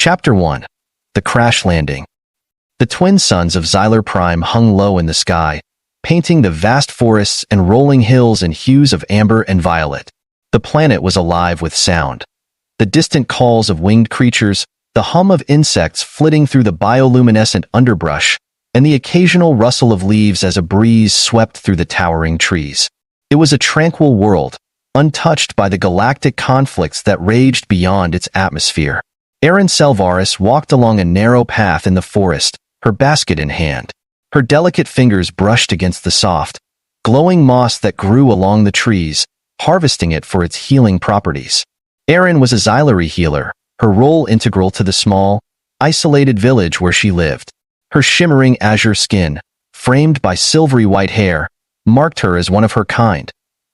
Chapter 1. The Crash Landing. The twin suns of Xylar Prime hung low in the sky, painting the vast forests and rolling hills in hues of amber and violet. The planet was alive with sound. The distant calls of winged creatures, the hum of insects flitting through the bioluminescent underbrush, and the occasional rustle of leaves as a breeze swept through the towering trees. It was a tranquil world, untouched by the galactic conflicts that raged beyond its atmosphere. Erin Selvaris walked along a narrow path in the forest, her basket in hand. Her delicate fingers brushed against the soft, glowing moss that grew along the trees, harvesting it for its healing properties. Erin was a Xylari healer, her role integral to the small, isolated village where she lived. Her shimmering azure skin, framed by silvery white hair, marked her as one of her kind,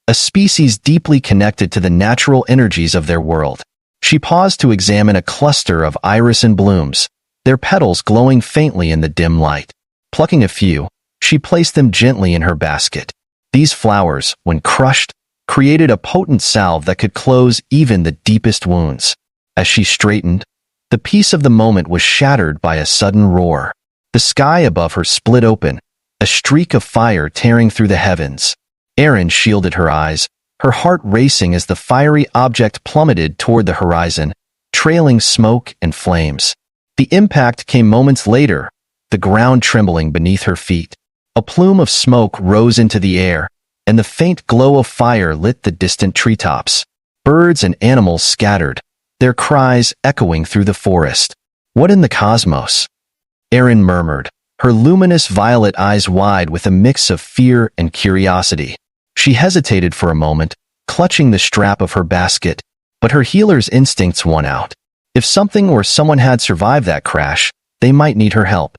a species deeply connected to the natural energies of their world. She paused to examine a cluster of iris and blooms, their petals glowing faintly in the dim light. Plucking a few, she placed them gently in her basket. These flowers, when crushed, created a potent salve that could close even the deepest wounds. As she straightened, the peace of the moment was shattered by a sudden roar. The sky above her split open, a streak of fire tearing through the heavens. Erin shielded her eyes, her heart racing as the fiery object plummeted toward the horizon, trailing smoke and flames. The impact came moments later, the ground trembling beneath her feet. A plume of smoke rose into the air, and the faint glow of fire lit the distant treetops. Birds and animals scattered, their cries echoing through the forest. "What in the cosmos?" Erin murmured, her luminous violet eyes wide with a mix of fear and curiosity. She hesitated for a moment, clutching the strap of her basket, but her healer's instincts won out. If something or someone had survived that crash, they might need her help.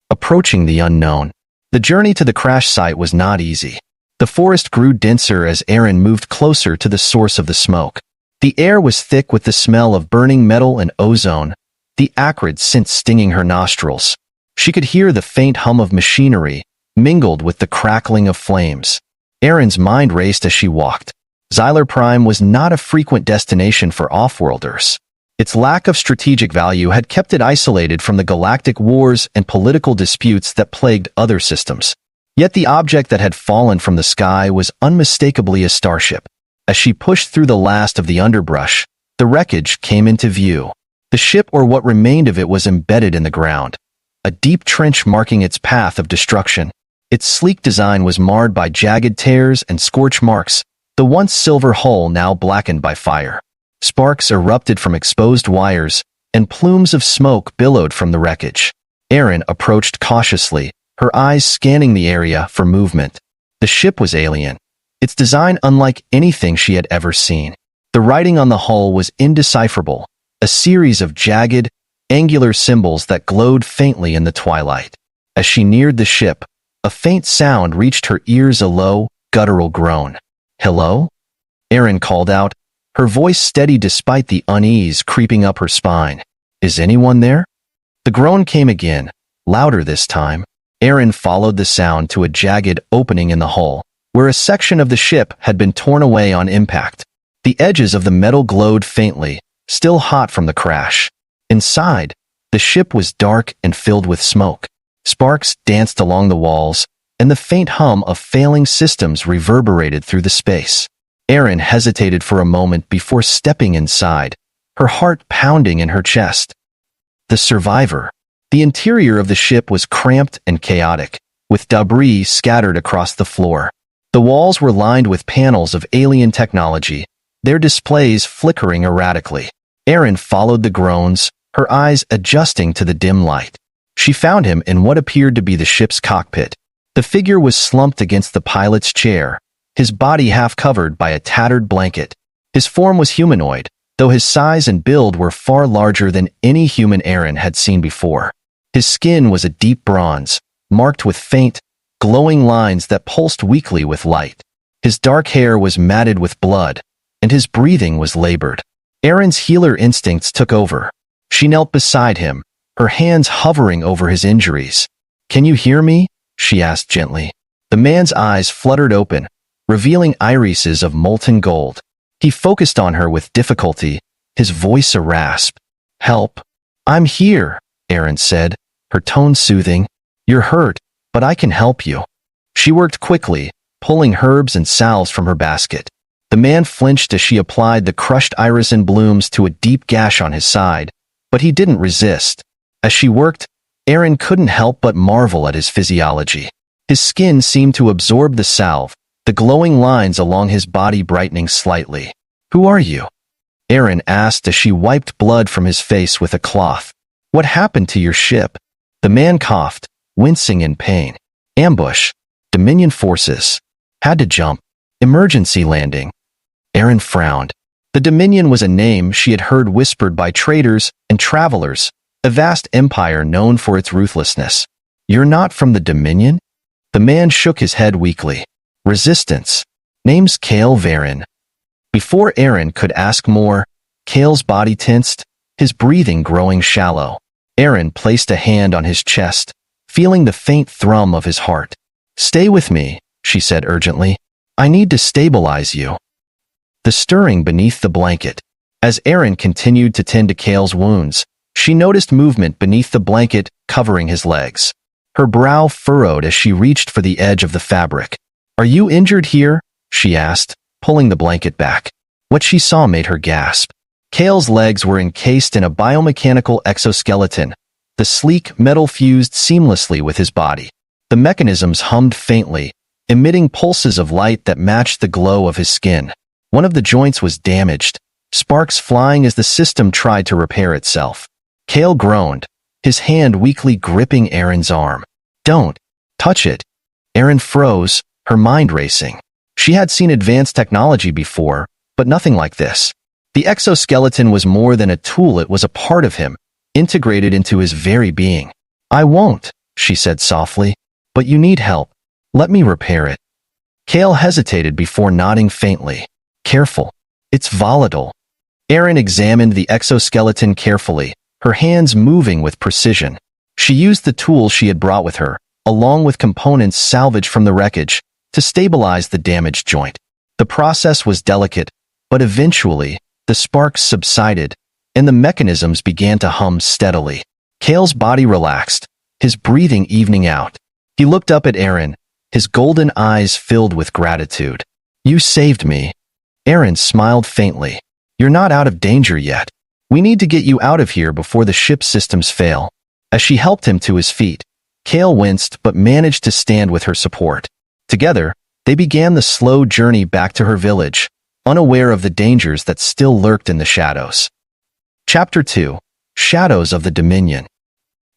Approaching the unknown. The journey to the crash site was not easy. The forest grew denser as Erin moved closer to the source of the smoke. The air was thick with the smell of burning metal and ozone, the acrid scent stinging her nostrils. She could hear the faint hum of machinery, mingled with the crackling of flames. Erin's mind raced as she walked. Xylar Prime was not a frequent destination for offworlders. Its lack of strategic value had kept it isolated from the galactic wars and political disputes that plagued other systems. Yet the object that had fallen from the sky was unmistakably a starship. As she pushed through the last of the underbrush, the wreckage came into view. The ship, or what remained of it, was embedded in the ground, a deep trench marking its path of destruction. Its sleek design was marred by jagged tears and scorch marks, the once silver hull now blackened by fire. Sparks erupted from exposed wires, and plumes of smoke billowed from the wreckage. Erin approached cautiously, her eyes scanning the area for movement. The ship was alien, its design unlike anything she had ever seen. The writing on the hull was indecipherable, a series of jagged, angular symbols that glowed faintly in the twilight. As she neared the ship, a faint sound reached her ears, a low, guttural groan. "Hello?" Erin called out, her voice steady despite the unease creeping up her spine. "Is anyone there?" The groan came again, louder this time. Erin followed the sound to a jagged opening in the hull, where a section of the ship had been torn away on impact. The edges of the metal glowed faintly, still hot from the crash. Inside, the ship was dark and filled with smoke. Sparks danced along the walls, and the faint hum of failing systems reverberated through the space. Erin hesitated for a moment before stepping inside, her heart pounding in her chest. The survivor. The interior of the ship was cramped and chaotic, with debris scattered across the floor. The walls were lined with panels of alien technology, their displays flickering erratically. Erin followed the groans, her eyes adjusting to the dim light. She found him in what appeared to be the ship's cockpit. The figure was slumped against the pilot's chair, his body half covered by a tattered blanket. His form was humanoid, though his size and build were far larger than any human Erin had seen before. His skin was a deep bronze, marked with faint, glowing lines that pulsed weakly with light. His dark hair was matted with blood, and his breathing was labored. Erin's healer instincts took over. She knelt beside him, her hands hovering over his injuries. "Can you hear me?" she asked gently. The man's eyes fluttered open, revealing irises of molten gold. He focused on her with difficulty, his voice a rasp. "Help." I'm here, Aaron said, her tone soothing. You're hurt, but I can help you. She worked quickly, pulling herbs and salves from her basket. The man flinched as she applied the crushed irisin blooms to a deep gash on his side, but he didn't resist. As she worked, Aaron couldn't help but marvel at his physiology. His skin seemed to absorb the salve, the glowing lines along his body brightening slightly. Who are you? Aaron asked as she wiped blood from his face with a cloth. What happened to your ship? The man coughed, wincing in pain. Ambush. Dominion forces. Had to jump. Emergency landing. Aaron frowned. The Dominion was a name she had heard whispered by traders and travelers, a vast empire known for its ruthlessness. You're not from the Dominion? The man shook his head weakly. Resistance. Name's Kale Varen. Before Aaron could ask more, Kale's body tensed, his breathing growing shallow. Aaron placed a hand on his chest, feeling the faint thrum of his heart. Stay with me, she said urgently. I need to stabilize you. The stirring beneath the blanket. As Aaron continued to tend to Kale's wounds, she noticed movement beneath the blanket covering his legs. Her brow furrowed as she reached for the edge of the fabric. Are you injured here? She asked, pulling the blanket back. What she saw made her gasp. Kale's legs were encased in a biomechanical exoskeleton, the sleek metal fused seamlessly with his body. The mechanisms hummed faintly, emitting pulses of light that matched the glow of his skin. One of the joints was damaged, sparks flying as the system tried to repair itself. Kale groaned, his hand weakly gripping Aaron's arm. Don't touch it. Aaron froze, her mind racing. She had seen advanced technology before, but nothing like this. The exoskeleton was more than a tool, it was a part of him, integrated into his very being. I won't, she said softly, but you need help. Let me repair it. Kale hesitated before nodding faintly. Careful. It's volatile. Aaron examined the exoskeleton carefully, her hands moving with precision. She used the tools she had brought with her, along with components salvaged from the wreckage, to stabilize the damaged joint. The process was delicate, but eventually, the sparks subsided, and the mechanisms began to hum steadily. Kale's body relaxed, his breathing evening out. He looked up at Aaron, his golden eyes filled with gratitude. You saved me. Aaron smiled faintly. You're not out of danger yet. We need to get you out of here before the ship's systems fail. As she helped him to his feet, Kale winced but managed to stand with her support. Together, they began the slow journey back to her village, unaware of the dangers that still lurked in the shadows. Chapter 2. Shadows of the Dominion.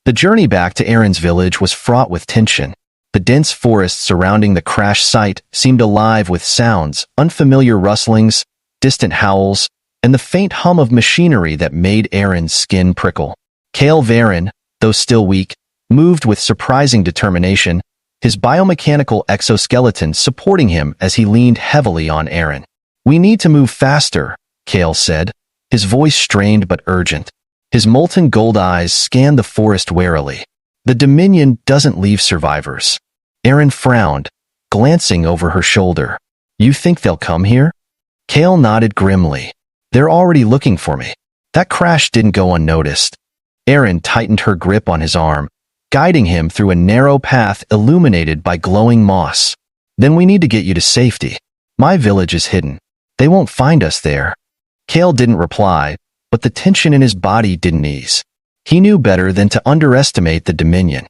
The journey back to Aaron's village was fraught with tension. The dense forest surrounding the crash site seemed alive with sounds, unfamiliar rustlings, distant howls, and the faint hum of machinery that made Aaron's skin prickle. Kale Varen, though still weak, moved with surprising determination, his biomechanical exoskeleton supporting him as he leaned heavily on Aaron. We need to move faster, Kale said, his voice strained but urgent. His molten gold eyes scanned the forest warily. The Dominion doesn't leave survivors. Aaron frowned, glancing over her shoulder. You think they'll come here? Kale nodded grimly. They're already looking for me. That crash didn't go unnoticed. Aaron tightened her grip on his arm, guiding him through a narrow path illuminated by glowing moss. Then we need to get you to safety. My village is hidden. They won't find us there. Kale didn't reply, but the tension in his body didn't ease. He knew better than to underestimate the Dominion.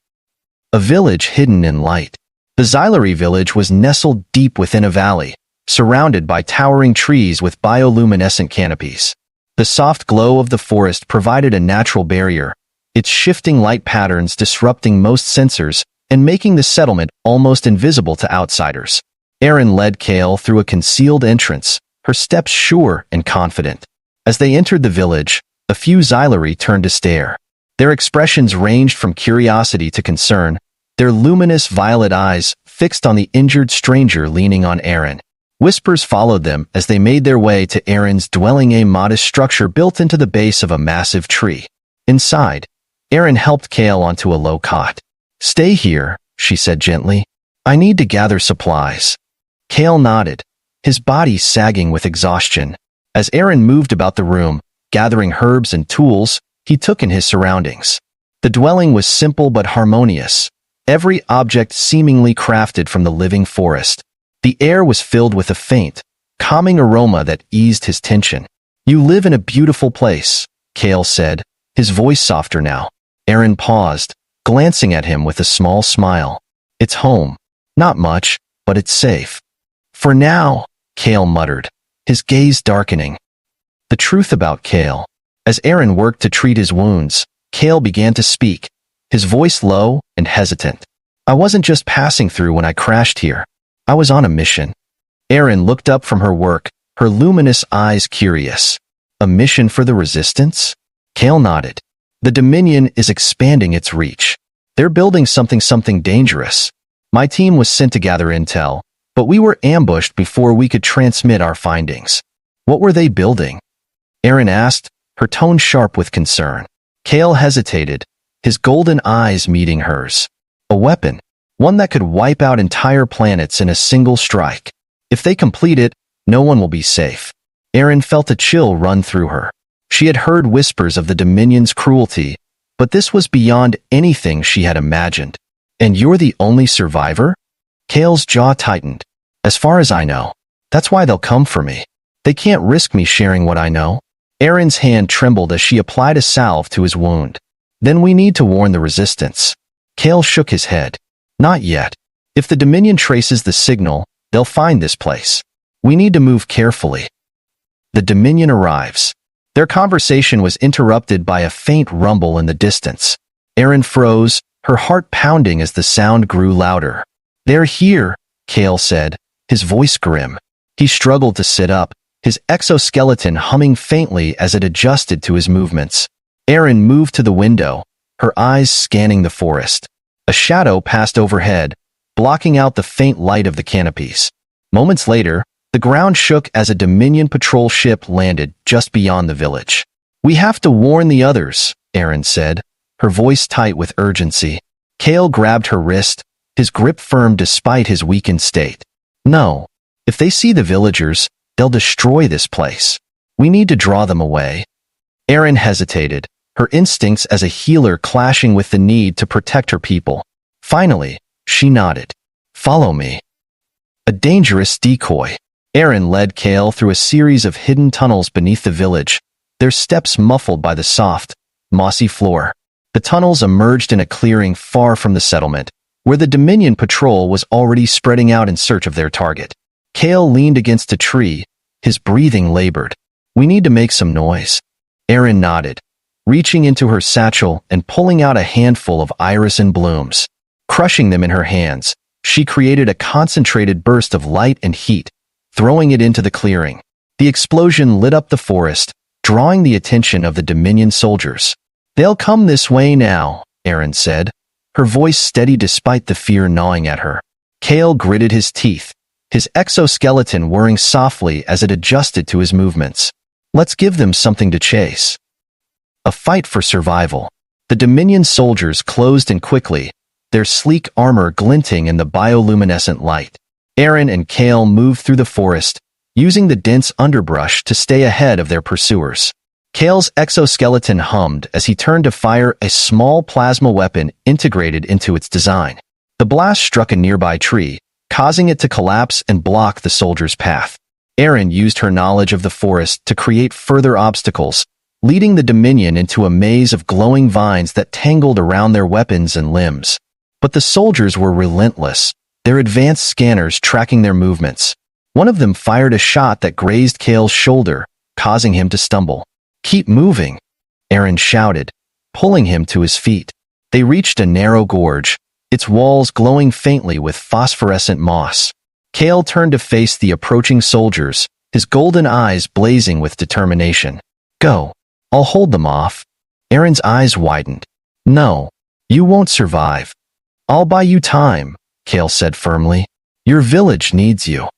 A village hidden in light. The Xylary village was nestled deep within a valley, surrounded by towering trees with bioluminescent canopies. The soft glow of the forest provided a natural barrier, its shifting light patterns disrupting most sensors and making the settlement almost invisible to outsiders. Aaron led Kale through a concealed entrance, her steps sure and confident. As they entered the village, a few Xylary turned to stare. Their expressions ranged from curiosity to concern, their luminous violet eyes fixed on the injured stranger leaning on Aaron. Whispers followed them as they made their way to Aaron's dwelling, a modest structure built into the base of a massive tree. Inside, Aaron helped Kale onto a low cot. Stay here, she said gently. I need to gather supplies. Kale nodded, his body sagging with exhaustion. As Aaron moved about the room, gathering herbs and tools, he took in his surroundings. The dwelling was simple but harmonious, every object seemingly crafted from the living forest. The air was filled with a faint, calming aroma that eased his tension. "You live in a beautiful place," Kale said, his voice softer now. Aaron paused, glancing at him with a small smile. "It's home. Not much, but it's safe." "For now," Kale muttered, his gaze darkening. The truth about Kale. As Aaron worked to treat his wounds, Kale began to speak, his voice low and hesitant. "I wasn't just passing through when I crashed here. I was on a mission." Aaron looked up from her work, her luminous eyes curious. "A mission for the Resistance?" Kale nodded. "The Dominion is expanding its reach. They're building something dangerous. My team was sent to gather intel, but we were ambushed before we could transmit our findings." "What were they building?" Aaron asked, her tone sharp with concern. Kale hesitated, his golden eyes meeting hers. "A weapon. One that could wipe out entire planets in a single strike. If they complete it, no one will be safe." Aaron felt a chill run through her. She had heard whispers of the Dominion's cruelty, but this was beyond anything she had imagined. "And you're the only survivor?" Kale's jaw tightened. "As far as I know. That's why they'll come for me. They can't risk me sharing what I know." Aaron's hand trembled as she applied a salve to his wound. "Then we need to warn the Resistance." Kale shook his head. "Not yet. If the Dominion traces the signal, they'll find this place. We need to move carefully." The Dominion arrives. Their conversation was interrupted by a faint rumble in the distance. Aaron froze, her heart pounding as the sound grew louder. "They're here," Kale said, his voice grim. He struggled to sit up, his exoskeleton humming faintly as it adjusted to his movements. Aaron moved to the window, her eyes scanning the forest. A shadow passed overhead, blocking out the faint light of the canopies. Moments later, the ground shook as a Dominion patrol ship landed just beyond the village. "We have to warn the others," Aaron said, her voice tight with urgency. Kale grabbed her wrist, his grip firm despite his weakened state. "No. If they see the villagers, they'll destroy this place. We need to draw them away." Aaron hesitated, her instincts as a healer clashing with the need to protect her people. Finally, she nodded. "Follow me." A dangerous decoy. Aaron led Kale through a series of hidden tunnels beneath the village, their steps muffled by the soft, mossy floor. The tunnels emerged in a clearing far from the settlement, where the Dominion patrol was already spreading out in search of their target. Kale leaned against a tree, his breathing labored. "We need to make some noise." Aaron nodded, reaching into her satchel and pulling out a handful of iris and blooms. Crushing them in her hands, she created a concentrated burst of light and heat, throwing it into the clearing. The explosion lit up the forest, drawing the attention of the Dominion soldiers. "They'll come this way now," Aaron said, her voice steady despite the fear gnawing at her. Kale gritted his teeth, his exoskeleton whirring softly as it adjusted to his movements. "Let's give them something to chase." A fight for survival. The Dominion soldiers closed in quickly, their sleek armor glinting in the bioluminescent light. Aaron and Kale moved through the forest, using the dense underbrush to stay ahead of their pursuers. Kale's exoskeleton hummed as he turned to fire a small plasma weapon integrated into its design. The blast struck a nearby tree, causing it to collapse and block the soldier's path. Aaron used her knowledge of the forest to create further obstacles, leading the Dominion into a maze of glowing vines that tangled around their weapons and limbs. But the soldiers were relentless, their advanced scanners tracking their movements. One of them fired a shot that grazed Kale's shoulder, causing him to stumble. "Keep moving," Aaron shouted, pulling him to his feet. They reached a narrow gorge, its walls glowing faintly with phosphorescent moss. Kale turned to face the approaching soldiers, his golden eyes blazing with determination. "Go. I'll hold them off." Aaron's eyes widened. "No. You won't survive." "I'll buy you time," Kale said firmly. "Your village needs you."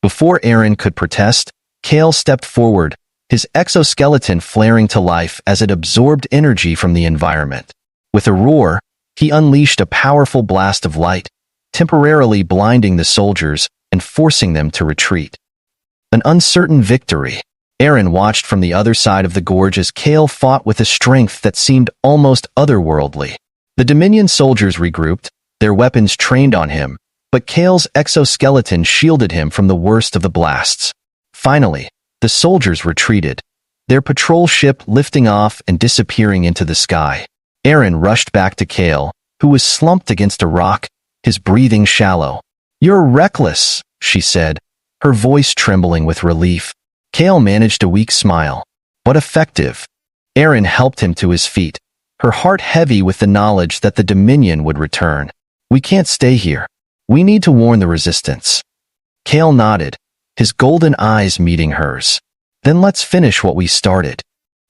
Before Aaron could protest, Kale stepped forward, his exoskeleton flaring to life as it absorbed energy from the environment. With a roar, he unleashed a powerful blast of light, temporarily blinding the soldiers and forcing them to retreat. An uncertain victory. Aaron watched from the other side of the gorge as Kale fought with a strength that seemed almost otherworldly. The Dominion soldiers regrouped, their weapons trained on him, but Kale's exoskeleton shielded him from the worst of the blasts. Finally, the soldiers retreated, their patrol ship lifting off and disappearing into the sky. Aaron rushed back to Kale, who was slumped against a rock, his breathing shallow. "You're reckless," she said, her voice trembling with relief. Kale managed a weak smile. "But effective." Aaron helped him to his feet, her heart heavy with the knowledge that the Dominion would return. "We can't stay here. We need to warn the Resistance." Kale nodded, his golden eyes meeting hers. "Then let's finish what we started."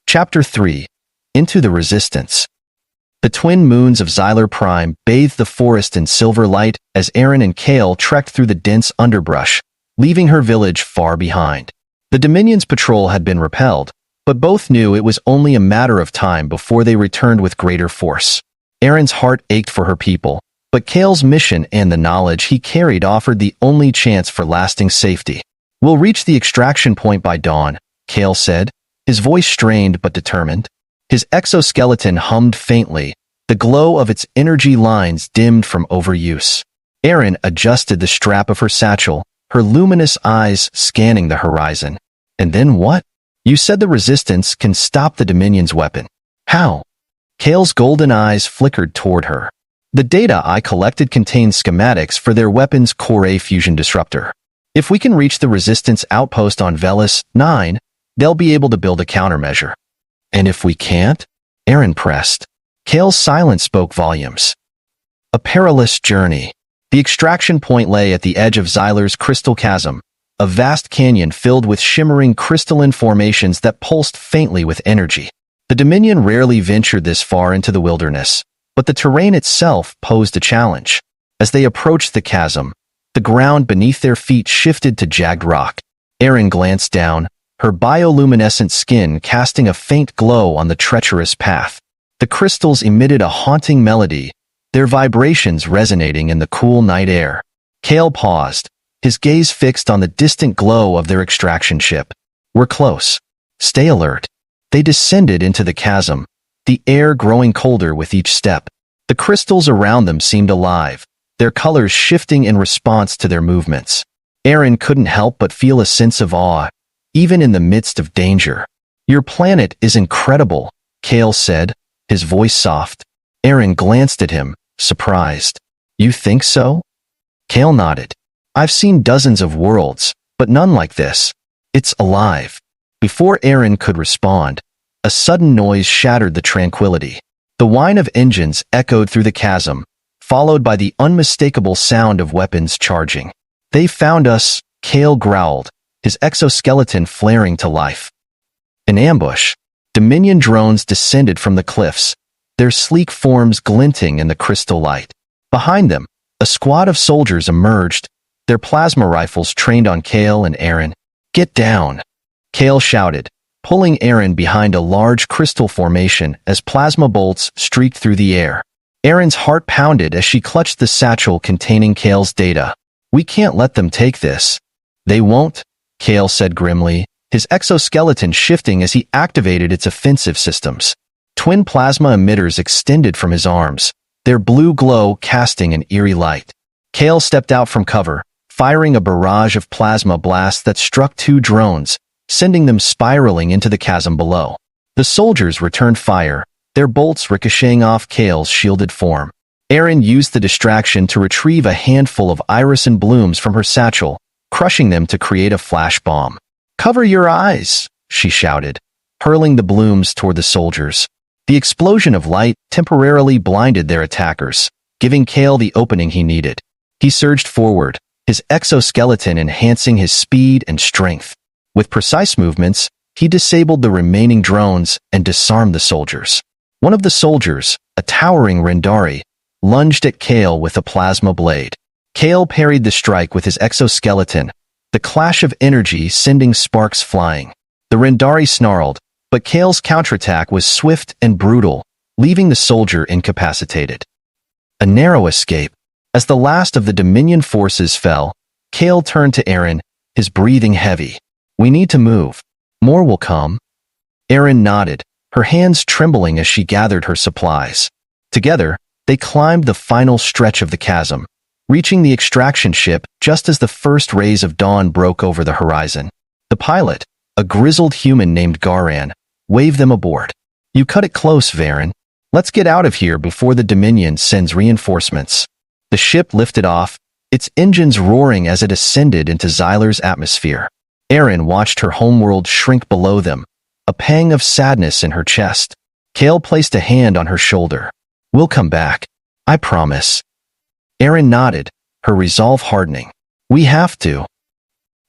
Chapter 3. Into the Resistance. The twin moons of Xylar Prime bathed the forest in silver light as Aaron and Kale trekked through the dense underbrush, leaving her village far behind. The Dominion's patrol had been repelled, but both knew it was only a matter of time before they returned with greater force. Aaron's heart ached for her people, but Kale's mission and the knowledge he carried offered the only chance for lasting safety. "We'll reach the extraction point by dawn," Kale said, his voice strained but determined. His exoskeleton hummed faintly, the glow of its energy lines dimmed from overuse. Aaron adjusted the strap of her satchel, her luminous eyes scanning the horizon. "And then what? You said the Resistance can stop the Dominion's weapon. How?" Kale's golden eyes flickered toward her. "The data I collected contains schematics for their weapon's Core A fusion disruptor. If we can reach the Resistance outpost on Velis 9, they'll be able to build a countermeasure." "And if we can't?" Aaron pressed. Kale's silence spoke volumes. A perilous journey. The extraction point lay at the edge of Xylar's crystal chasm, a vast canyon filled with shimmering crystalline formations that pulsed faintly with energy. The Dominion rarely ventured this far into the wilderness, but the terrain itself posed a challenge. As they approached the chasm, the ground beneath their feet shifted to jagged rock. Aaron glanced down, her bioluminescent skin casting a faint glow on the treacherous path. The crystals emitted a haunting melody, their vibrations resonating in the cool night air. Kale paused, his gaze fixed on the distant glow of their extraction ship. "We're close. Stay alert." They descended into the chasm, the air growing colder with each step. The crystals around them seemed alive, their colors shifting in response to their movements. Aaron couldn't help but feel a sense of awe, even in the midst of danger. "Your planet is incredible," Kale said, his voice soft. Aaron glanced at him, surprised. "You think so?" Kale nodded. "I've seen dozens of worlds, but none like this. It's alive." Before Aaron could respond, a sudden noise shattered the tranquility. The whine of engines echoed through the chasm, followed by the unmistakable sound of weapons charging. "They found us," Kale growled, his exoskeleton flaring to life. An ambush. Dominion drones descended from the cliffs, their sleek forms glinting in the crystal light. Behind them, a squad of soldiers emerged, their plasma rifles trained on Kale and Aaron. "Get down!" Kale shouted, pulling Aaron behind a large crystal formation as plasma bolts streaked through the air. Aaron's heart pounded as she clutched the satchel containing Kale's data. "We can't let them take this." "They won't," Kale said grimly, his exoskeleton shifting as he activated its offensive systems. Twin plasma emitters extended from his arms, their blue glow casting an eerie light. Kale stepped out from cover, firing a barrage of plasma blasts that struck two drones, sending them spiraling into the chasm below. The soldiers returned fire, their bolts ricocheting off Kale's shielded form. Aaron used the distraction to retrieve a handful of irisin blooms from her satchel, crushing them to create a flash bomb. "Cover your eyes," she shouted, hurling the blooms toward the soldiers. The explosion of light temporarily blinded their attackers, giving Kale the opening he needed. He surged forward, his exoskeleton enhancing his speed and strength. With precise movements, he disabled the remaining drones and disarmed the soldiers. One of the soldiers, a towering Rendari, lunged at Kale with a plasma blade. Kale parried the strike with his exoskeleton, the clash of energy sending sparks flying. The Rendari snarled, but Kale's counterattack was swift and brutal, leaving the soldier incapacitated. A narrow escape. As the last of the Dominion forces fell, Kale turned to Aaron, his breathing heavy. "We need to move." More will come. Erin nodded, her hands trembling as she gathered her supplies. Together, they climbed the final stretch of the chasm, reaching the extraction ship just as the first rays of dawn broke over the horizon. The pilot, a grizzled human named Garan, waved them aboard. You cut it close, Varen. Let's get out of here before the Dominion sends reinforcements. The ship lifted off, its engines roaring as it ascended into Xylar's atmosphere. Erin watched her homeworld shrink below them, a pang of sadness in her chest. Kale placed a hand on her shoulder. We'll come back. I promise. Erin nodded, her resolve hardening. We have to.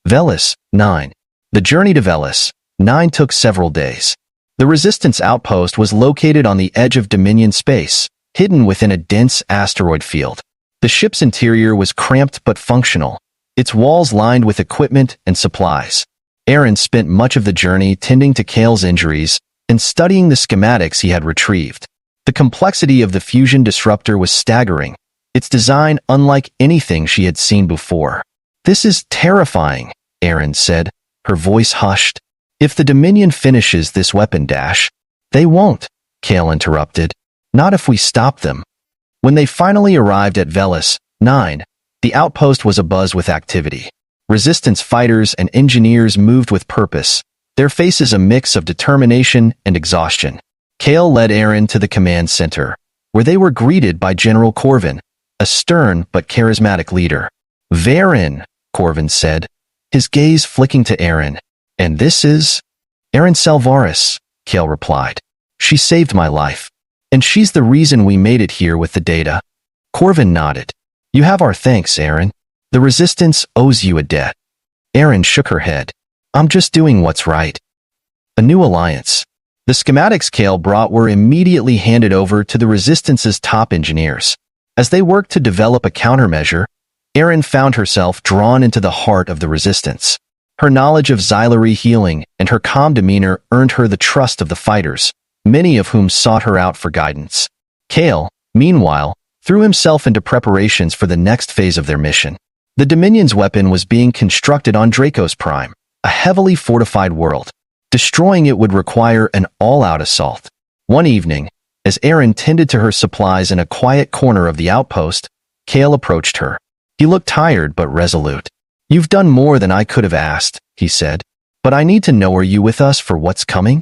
Velis, 9. The journey to Velis, 9 took several days. The Resistance outpost was located on the edge of Dominion space, hidden within a dense asteroid field. The ship's interior was cramped but functional, its walls lined with equipment and supplies. Erin spent much of the journey tending to Kale's injuries and studying the schematics he had retrieved. The complexity of the fusion disruptor was staggering, its design unlike anything she had seen before. This is terrifying, Erin said, her voice hushed. If the Dominion finishes this weapon dash, they won't, Kale interrupted. Not if we stop them. When they finally arrived at Velis, 9, the outpost was abuzz with activity. Resistance fighters and engineers moved with purpose, their faces a mix of determination and exhaustion. Kale led Erin to the command center, where they were greeted by General Corvin, a stern but charismatic leader. Varen, Corvin said, his gaze flicking to Erin. And this is? Erin Salvaris, Kale replied. She saved my life. And she's the reason we made it here with the data. Corvin nodded. You have our thanks, Erin. The Resistance owes you a debt. Erin shook her head. I'm just doing what's right. A new alliance. The schematics Kale brought were immediately handed over to the Resistance's top engineers. As they worked to develop a countermeasure, Erin found herself drawn into the heart of the Resistance. Her knowledge of Xylari healing and her calm demeanor earned her the trust of the fighters, many of whom sought her out for guidance. Kale, meanwhile, threw himself into preparations for the next phase of their mission. The Dominion's weapon was being constructed on Dracos Prime, a heavily fortified world. Destroying it would require an all-out assault. One evening, as Erin tended to her supplies in a quiet corner of the outpost, Kale approached her. He looked tired but resolute. You've done more than I could have asked, he said, but I need to know, are you with us for what's coming?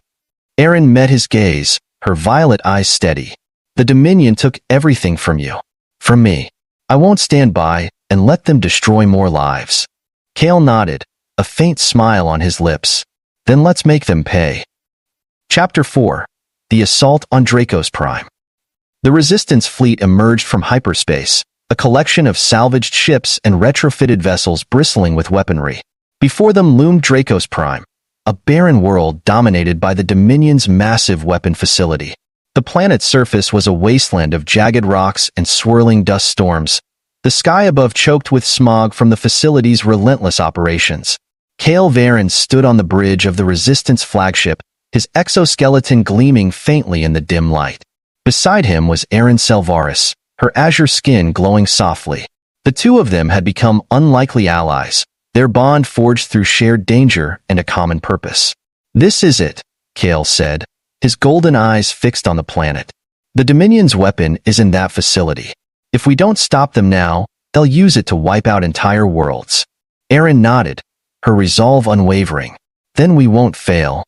Erin met his gaze, her violet eyes steady. The Dominion took everything from you. From me. I won't stand by and let them destroy more lives. Kale nodded, a faint smile on his lips. Then let's make them pay. Chapter 4. The Assault on Dracos Prime. The Resistance fleet emerged from hyperspace, a collection of salvaged ships and retrofitted vessels bristling with weaponry. Before them loomed Dracos Prime, a barren world dominated by the Dominion's massive weapon facility. The planet's surface was a wasteland of jagged rocks and swirling dust storms, the sky above choked with smog from the facility's relentless operations. Kale Varen stood on the bridge of the Resistance flagship, his exoskeleton gleaming faintly in the dim light. Beside him was Erin Salvaris, her azure skin glowing softly. The two of them had become unlikely allies, their bond forged through shared danger and a common purpose. This is it, Kale said, his golden eyes fixed on the planet. The Dominion's weapon is in that facility. If we don't stop them now, they'll use it to wipe out entire worlds. Erin nodded, her resolve unwavering. Then we won't fail.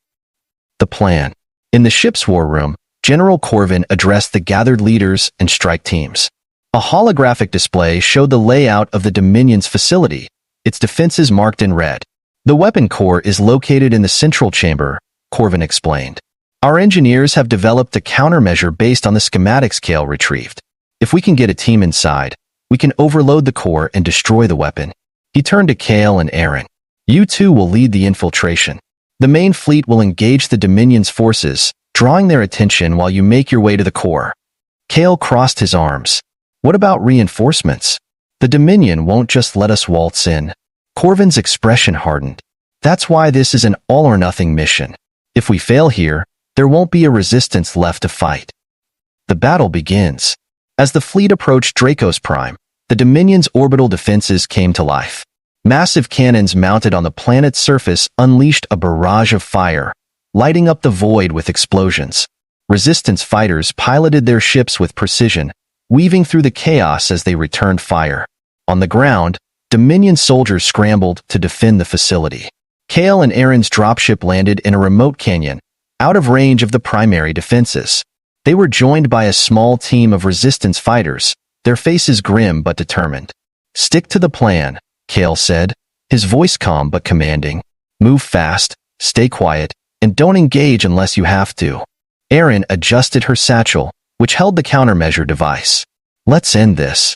The plan. In the ship's war room, General Corvin addressed the gathered leaders and strike teams. A holographic display showed the layout of the Dominion's facility, its defenses marked in red. The weapon core is located in the central chamber, Corvin explained. Our engineers have developed a countermeasure based on the schematics Kale retrieved. If we can get a team inside, we can overload the core and destroy the weapon. He turned to Kale and Erin. You two will lead the infiltration. The main fleet will engage the Dominion's forces, drawing their attention while you make your way to the core. Kale crossed his arms. What about reinforcements? The Dominion won't just let us waltz in. Corvin's expression hardened. That's why this is an all-or-nothing mission. If we fail here, there won't be a resistance left to fight. The battle begins. As the fleet approached Dracos Prime, the Dominion's orbital defenses came to life. Massive cannons mounted on the planet's surface unleashed a barrage of fire, lighting up the void with explosions. Resistance fighters piloted their ships with precision, weaving through the chaos as they returned fire. On the ground, Dominion soldiers scrambled to defend the facility. Kale and Aaron's dropship landed in a remote canyon, out of range of the primary defenses. They were joined by a small team of resistance fighters, their faces grim but determined. "Stick to the plan," Kale said, his voice calm but commanding. "Move fast, stay quiet, and don't engage unless you have to." Aaron adjusted her satchel, which held the countermeasure device. "Let's end this."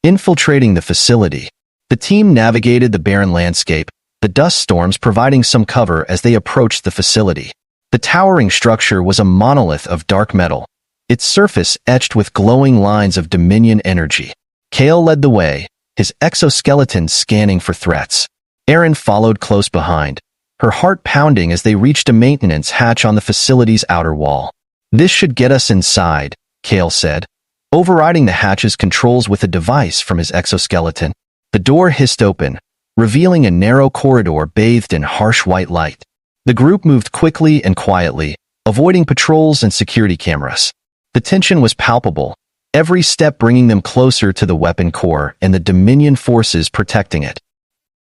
Infiltrating the facility, the team navigated the barren landscape, the dust storms providing some cover as they approached the facility. The towering structure was a monolith of dark metal, its surface etched with glowing lines of Dominion energy. Kale led the way, his exoskeleton scanning for threats. Aaron followed close behind, her heart pounding as they reached a maintenance hatch on the facility's outer wall. "This should get us inside," Kale said, overriding the hatch's controls with a device from his exoskeleton. The door hissed open, revealing a narrow corridor bathed in harsh white light. The group moved quickly and quietly, avoiding patrols and security cameras. The tension was palpable, every step bringing them closer to the weapon core and the Dominion forces protecting it.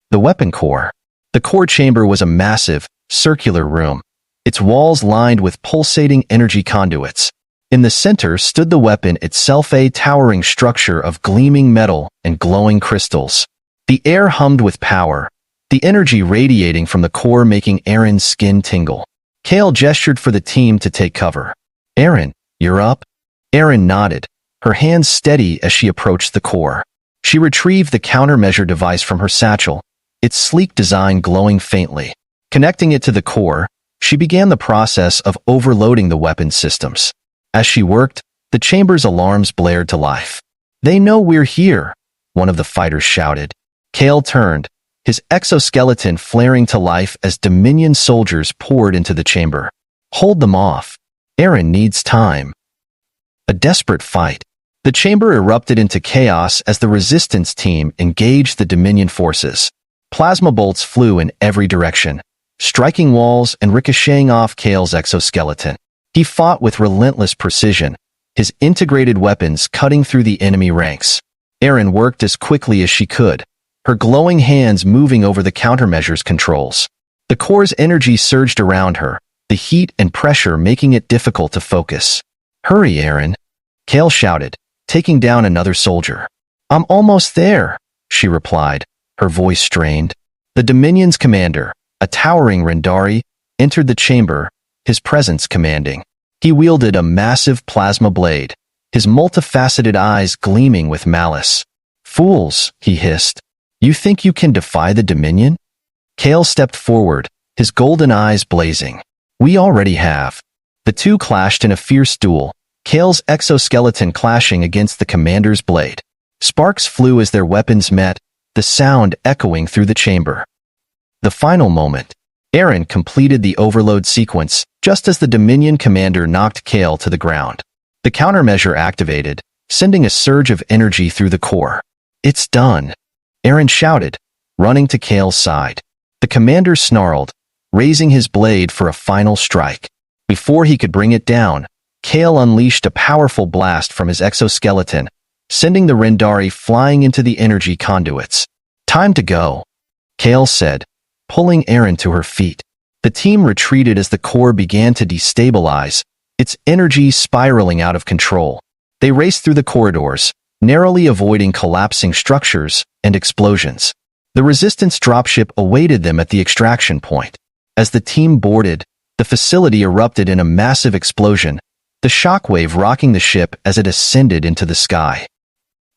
The weapon core. The core chamber was a massive, circular room, its walls lined with pulsating energy conduits. In the center stood the weapon itself, a towering structure of gleaming metal and glowing crystals. The air hummed with power, the energy radiating from the core making Aaron's skin tingle. Kale gestured for the team to take cover. "Aaron, you're up?" Aaron nodded, her hands steady as she approached the core. She retrieved the countermeasure device from her satchel, its sleek design glowing faintly. Connecting it to the core, she began the process of overloading the weapon systems. As she worked, the chamber's alarms blared to life. "They know we're here," one of the fighters shouted. Kale turned, his exoskeleton flaring to life as Dominion soldiers poured into the chamber. "Hold them off. Aaron needs time." A desperate fight. The chamber erupted into chaos as the resistance team engaged the Dominion forces. Plasma bolts flew in every direction, striking walls and ricocheting off Kale's exoskeleton. He fought with relentless precision, his integrated weapons cutting through the enemy ranks. Aaron worked as quickly as she could, her glowing hands moving over the countermeasures controls. The core's energy surged around her, the heat and pressure making it difficult to focus. "Hurry, Aaron," Kale shouted, taking down another soldier. "I'm almost there," she replied, her voice strained. The Dominion's commander, a towering Rendari, entered the chamber, his presence commanding. He wielded a massive plasma blade, his multifaceted eyes gleaming with malice. "Fools," he hissed. "You think you can defy the Dominion?" Kale stepped forward, his golden eyes blazing. "We already have." The two clashed in a fierce duel, Kale's exoskeleton clashing against the commander's blade. Sparks flew as their weapons met, the sound echoing through the chamber. The final moment. Aaron completed the overload sequence just as the Dominion commander knocked Kale to the ground. The countermeasure activated, sending a surge of energy through the core. "It's done," Aaron shouted, running to Kale's side. The commander snarled, raising his blade for a final strike. Before he could bring it down, Kale unleashed a powerful blast from his exoskeleton, sending the Rendari flying into the energy conduits. "Time to go," Kale said, pulling Aaron to her feet. The team retreated as the core began to destabilize, its energy spiraling out of control. They raced through the corridors, narrowly avoiding collapsing structures and explosions. The resistance dropship awaited them at the extraction point. As the team boarded, the facility erupted in a massive explosion, the shockwave rocking the ship as it ascended into the sky.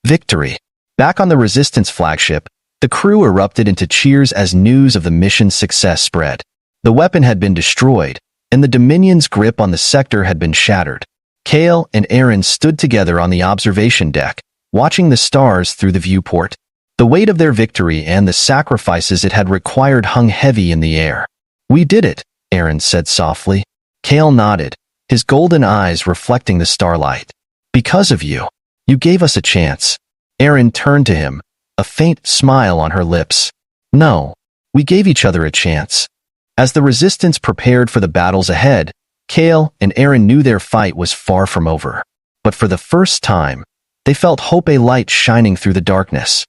Victory. Back on the resistance flagship, the crew erupted into cheers as news of the mission's success spread. The weapon had been destroyed, and the Dominion's grip on the sector had been shattered. Kale and Aaron stood together on the observation deck, watching the stars through the viewport. The weight of their victory and the sacrifices it had required hung heavy in the air. "We did it," Aaron said softly. Kale nodded, his golden eyes reflecting the starlight. "Because of you. You gave us a chance." Aaron turned to him, a faint smile on her lips. No, we gave each other a chance. As the resistance prepared for the battles ahead, Kale and Aaron knew their fight was far from over. But for the first time, they felt hope, a light shining through the darkness.